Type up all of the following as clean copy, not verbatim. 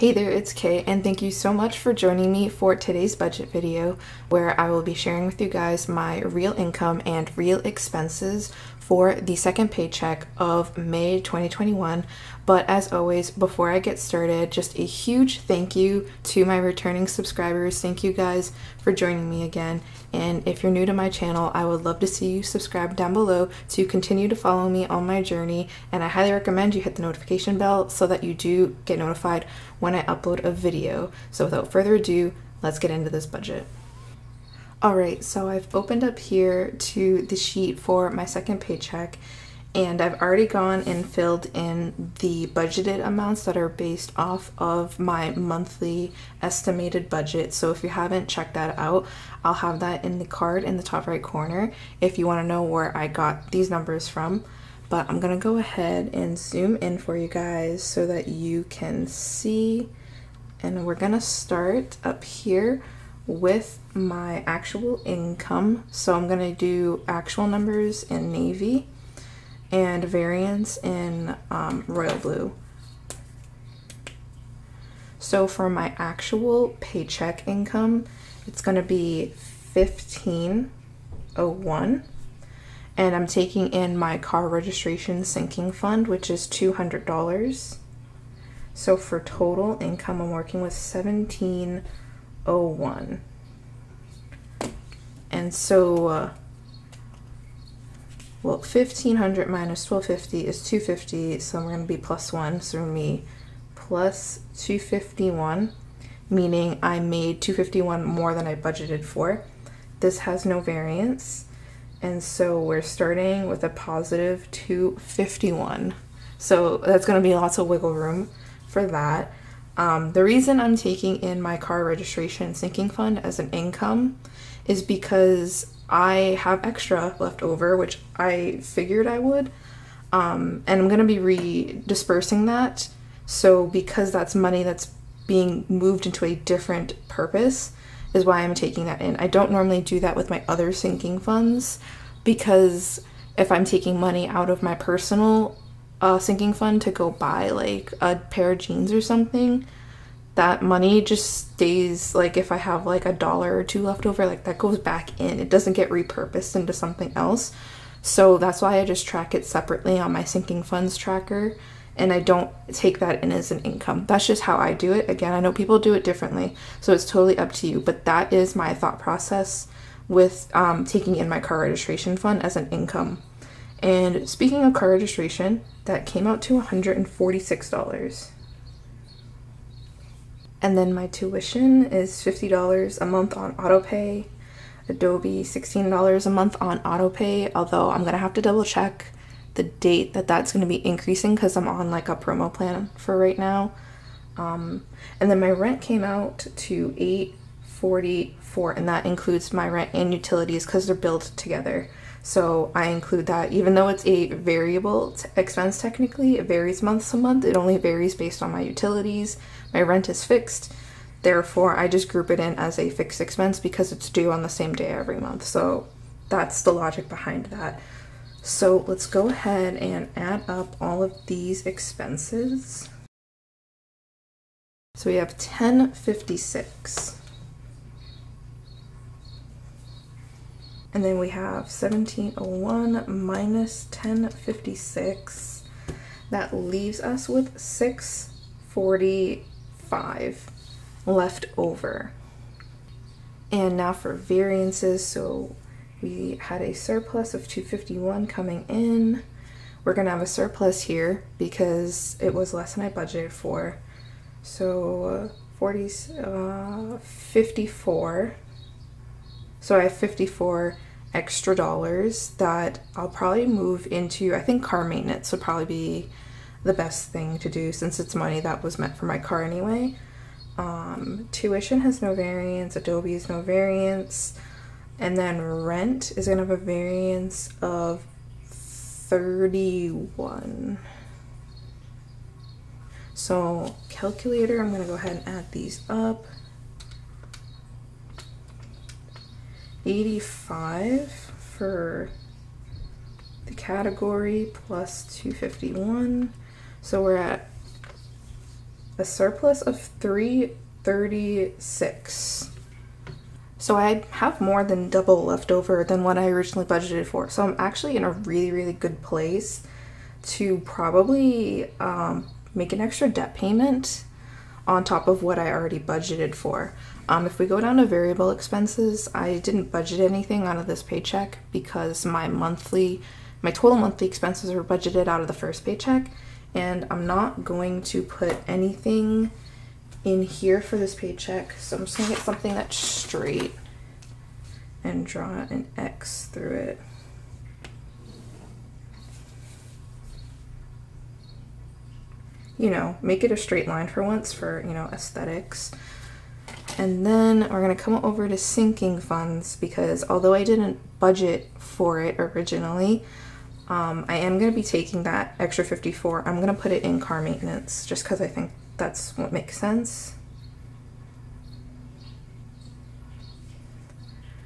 Hey there, it's Kay, and thank you so much for joining me for today's budget video, where I will be sharing with you guys my real income and real expenses for the second paycheck of May 2021. But as always, before I get started, just a huge thank you to my returning subscribers. Thank you guys for joining me again. And if you're new to my channel, I would love to see you subscribe down below to continue to follow me on my journey. And I highly recommend you hit the notification bell so that you do get notified when I upload a video. So without further ado, let's get into this budget. Alright, so I've opened up here to the sheet for my second paycheck, and I've already gone and filled in the budgeted amounts that are based off of my monthly estimated budget. So if you haven't checked that out, I'll have that in the card in the top right corner if you want to know where I got these numbers from. But I'm gonna go ahead and zoom in for you guys so that you can see, and we're gonna start up here with my actual income. So I'm gonna do actual numbers in navy and variance in royal blue. So for my actual paycheck income, it's gonna be $15.01, and I'm taking in my car registration sinking fund, which is $200. So for total income, I'm working with $17.01. And so, well, 1,500 minus 1,250 is 250, so I'm going to be plus 1, so we're going to be plus 251, meaning I made 251 more than I budgeted for. This has no variance, and so we're starting with a positive 251. So that's going to be lots of wiggle room for that. The reason I'm taking in my car registration sinking fund as an income is because I have extra left over, which I figured I would, and I'm going to be redispersing that. So because that's money that's being moved into a different purpose is why I'm taking that in. I don't normally do that with my other sinking funds, because if I'm taking money out of my personal sinking fund to go buy like a pair of jeans or something, that money just stays, like if I have like $1 or $2 left over, like that goes back in. It doesn't get repurposed into something else. So that's why I just track it separately on my sinking funds tracker, and I don't take that in as an income. That's just how I do it. Again, I know people do it differently, so it's totally up to you, but that is my thought process with taking in my car registration fund as an income. And speaking of car registration, that came out to $146. And then my tuition is $50 a month on autopay. Adobe $16 a month on autopay, although I'm gonna have to double check the date that that's gonna be increasing because I'm on like a promo plan for right now. And then my rent came out to $844, and that includes my rent and utilities because they're billed together. So I include that, even though it's a variable expense technically, it varies month to month. It only varies based on my utilities. My rent is fixed, therefore I just group it in as a fixed expense because it's due on the same day every month. So that's the logic behind that. So let's go ahead and add up all of these expenses. So we have $10.56. And then we have $17.01 minus $10.56. That leaves us with $6.45 left over. And now for variances. So we had a surplus of $251 coming in. We're gonna have a surplus here because it was less than I budgeted for. So 54. So I have 54 extra dollars that I'll probably move into, I think car maintenance would probably be the best thing to do since it's money that was meant for my car anyway. Tuition has no variance, Adobe has no variance, and then rent is gonna have a variance of 31. So calculator, I'm gonna go ahead and add these up. 85 for the category plus 251. So we're at a surplus of $336. So I have more than double left over than what I originally budgeted for. So I'm actually in a really, really good place to probably make an extra debt payment on top of what I already budgeted for. If we go down to variable expenses, I didn't budget anything out of this paycheck because my total monthly expenses were budgeted out of the first paycheck, and I'm not going to put anything in here for this paycheck. So I'm just gonna get something that's straight and draw an X through it. You know, make it a straight line for once for, you know, aesthetics. And then we're gonna come over to sinking funds because although I didn't budget for it originally, I am gonna be taking that extra 54. I'm gonna put it in car maintenance just because I think that's what makes sense.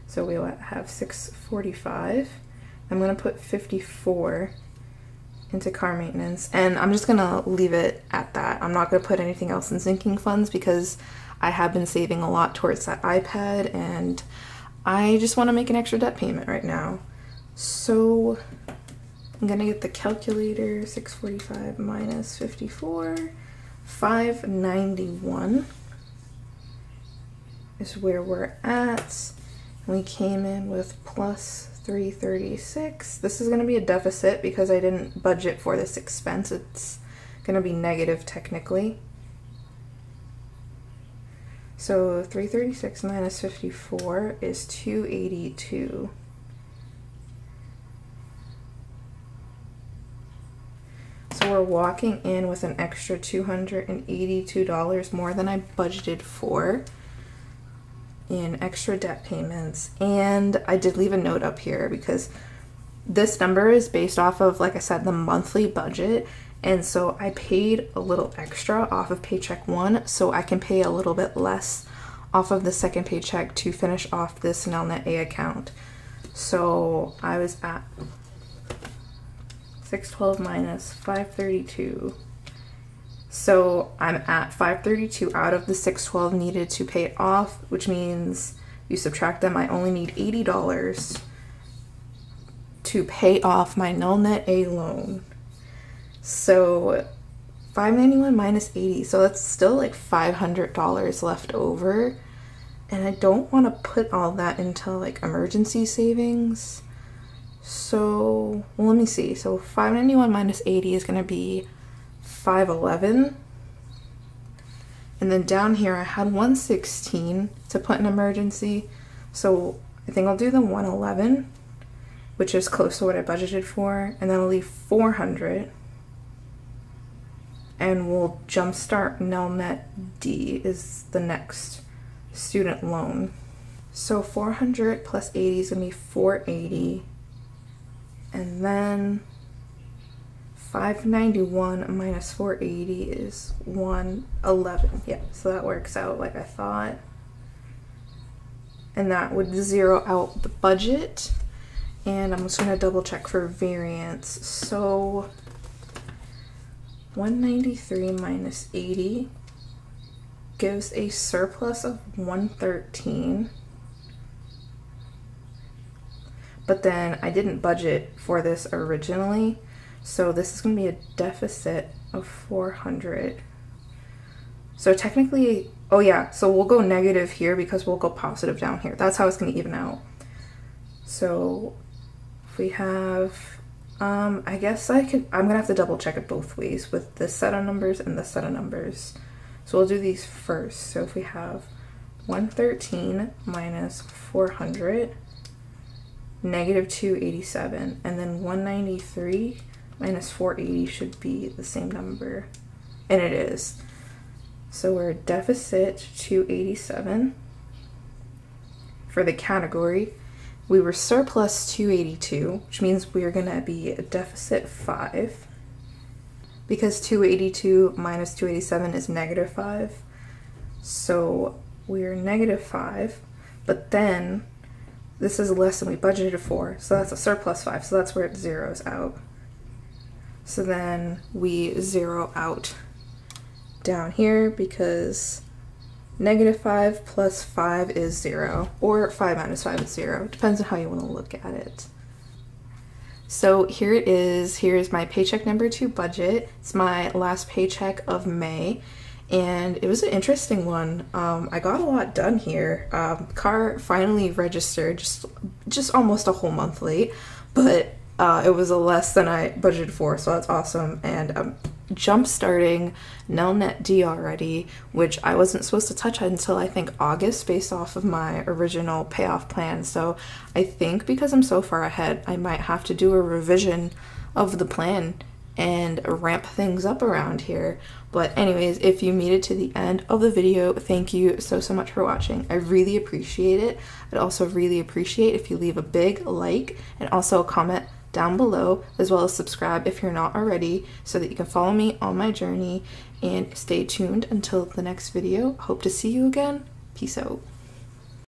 So we have 645. I'm gonna put 54 into car maintenance, and I'm just gonna leave it at that. I'm not gonna put anything else in sinking funds because I have been saving a lot towards that iPad, and I just want to make an extra debt payment right now. So I'm gonna get the calculator. 645 minus 54, 591 is where we're at. We came in with plus 336. This is going to be a deficit because I didn't budget for this expense. It's going to be negative technically. So 336 minus 54 is 282. So we're walking in with an extra $282 more than I budgeted for in extra debt payments. And I did leave a note up here because this number is based off of, like I said, the monthly budget, and so I paid a little extra off of paycheck 1 so I can pay a little bit less off of the second paycheck to finish off this Nelnet A account. So I was at 612 minus 532. So I'm at 532 out of the 612 needed to pay it off, which means you subtract them, I only need $80 to pay off my Nelnet A loan. So 591 minus 80, so that's still like $500 left over. And I don't want to put all that into like emergency savings. So, well, let me see. So 591 minus 80 is going to be 511, and then down here I had 116 to put in emergency, so I think I'll do the 111, which is close to what I budgeted for, and then I'll leave 400, and we'll jumpstart Nelnet D is the next student loan. So 400 plus 80 is gonna be 480, and then 591 minus 480 is 111. Yeah, so that works out like I thought. And that would zero out the budget. And I'm just gonna double check for variance. So 193 minus 80 gives a surplus of 113. But then I didn't budget for this originally. So this is going to be a deficit of 400. So technically, oh yeah, so we'll go negative here because we'll go positive down here. That's how it's going to even out. So if we have, I guess I'm going to have to double check it both ways with this set of numbers and this set of numbers. So we'll do these first. So if we have 113 minus 400, negative 287, and then 193 minus 480 should be the same number, and it is. So we're deficit 287 for the category. We were surplus 282, which means we're gonna be a deficit 5 because 282 minus 287 is negative 5. So we're negative 5, but then this is less than we budgeted for, so that's a surplus 5, so that's where it zeroes out. So then we zero out down here because -5 plus 5 is 0, or 5 minus 5 is 0. Depends on how you want to look at it. So here it is. Here's my paycheck number 2 budget. It's my last paycheck of May, and it was an interesting one. I got a lot done here. Car finally registered, just almost a whole month late, but it was a less than I budgeted for, so that's awesome. And I'm jump starting Nelnet D already, which I wasn't supposed to touch until I think August based off of my original payoff plan. So I think because I'm so far ahead, I might have to do a revision of the plan and ramp things up around here. But anyways, if you made it to the end of the video, thank you so much for watching. I really appreciate it. I'd also really appreciate if you leave a big like and also a comment down below, as well as subscribe if you're not already, so that you can follow me on my journey, and stay tuned until the next video. Hope to see you again. Peace out.